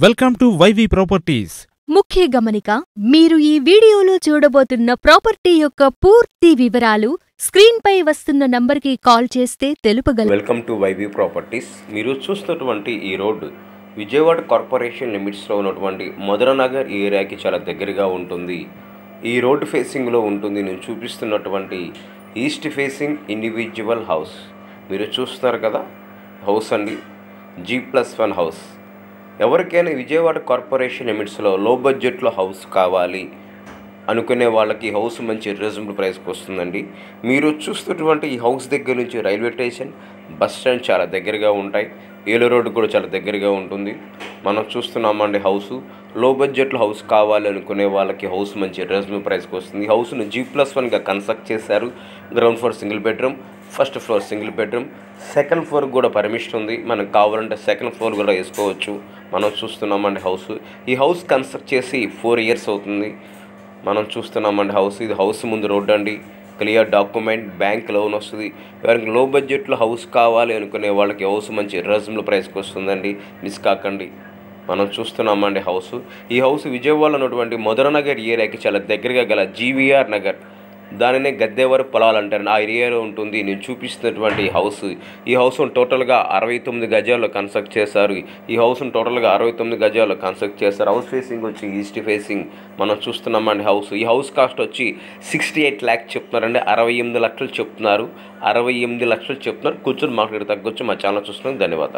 Welcome to YV properties. ముఖ్య గమనిక, మీరు ఈ వీడియోలో చూడబోతున్న ప్రాపర్టీ యొక్క పూర్తి వివరాలు స్క్రీన్ పై వస్తున్న నంబర్కి కాల్ చేస్తే తెలుపగలరు. Welcome to YV properties. మీరు చూస్తున్నటువంటి ఈ రోడ్డు విజయవాడ కార్పొరేషన్ లిమిట్స్లో ఉన్నటువంటి మధురనగర్ ఏరియాకి చాలా దగ్గరగా ఉంటుంది. ఈ రోడ్డు ఫేసింగ్లో ఉంటుంది నేను చూపిస్తున్నటువంటి ఈస్ట్ ఫేసింగ్ ఇండివిజువల్ హౌస్. మీరు చూస్తున్నారు కదా, హౌస్ అండి, G+1 హౌస్. ఎవరికైనా విజయవాడ కార్పొరేషన్ లిమిట్స్లో లో బడ్జెట్లో హౌస్ కావాలి అనుకునే వాళ్ళకి ఈ హౌస్ మంచి రీజనబుల్ ప్రైస్కి వస్తుందండి. మీరు చూస్తున్నటువంటి ఈ హౌస్ దగ్గర నుంచి రైల్వే స్టేషన్, బస్ స్టాండ్ చాలా దగ్గరగా ఉంటాయి. ఏలూరు రోడ్డు కూడా చాలా దగ్గరగా ఉంటుంది. మనం చూస్తున్నామండి హౌస్ లో బడ్జెట్లో హౌస్ కావాలి అనుకునే వాళ్ళకి హౌస్ మంచి రీజనబుల్ ప్రైస్కి వస్తుంది. హౌస్ను G+1గా కన్స్ట్రక్ట్ చేశారు. Ground floor single bedroom, first floor single bedroom, second floor కూడా పర్మిషన్ ఉంది. మనకు కావాలంటే సెకండ్ ఫ్లోర్ కూడా వేసుకోవచ్చు. మనం చూస్తున్నామండి హౌస్. ఈ హౌస్ కన్స్ట్రక్ట్ చేసి 4 ఇయర్స్ అవుతుంది. మనం చూస్తున్నామండి హౌస్. ఇది హౌస్ ముందు రోడ్డు అండి, క్లియర్ డాక్యుమెంట్, బ్యాంక్ లోన్ వస్తుంది. ఎవరికి లో బడ్జెట్లో హౌస్ కావాలి అనుకునే వాళ్ళకి హౌస్ మంచి రీజనబుల్ ప్రైస్కి వస్తుందండి, మిస్ కాకండి. మనం చూస్తున్నామండి హౌస్. ఈ హౌస్ విజయవాడలో ఉన్నటువంటి మధురనగర్ ఏరియాకి చాలా దగ్గరగా గల GVR నగర్, దానినే గద్దెవర పొలాలు అంటారు, ఆ ఏరియాలో ఉంటుంది నేను చూపిస్తున్నటువంటి హౌస్. ఈ హౌస్ను టోటల్గా 69 గజాల్లో కన్స్ట్రక్ట్ చేశారు. ఈ హౌస్ను టోటల్గా 69 గజాల్లో కన్స్ట్రక్ట్ చేశారు. హౌస్ ఫేసింగ్ వచ్చి ఈస్ట్ ఫేసింగ్. మనం చూస్తున్నామండి హౌస్. ఈ హౌస్ కాస్ట్ వచ్చి 68 lakhs చెప్తున్నారండి. 68 లక్షలు చెప్తున్నారు. 68 లక్షలు చెప్తున్నారు. కూర్చొని మాట్లాడి తగ్గొచ్చు. మా ఛానల్ చూస్తున్నాం. ధన్యవాదాలు.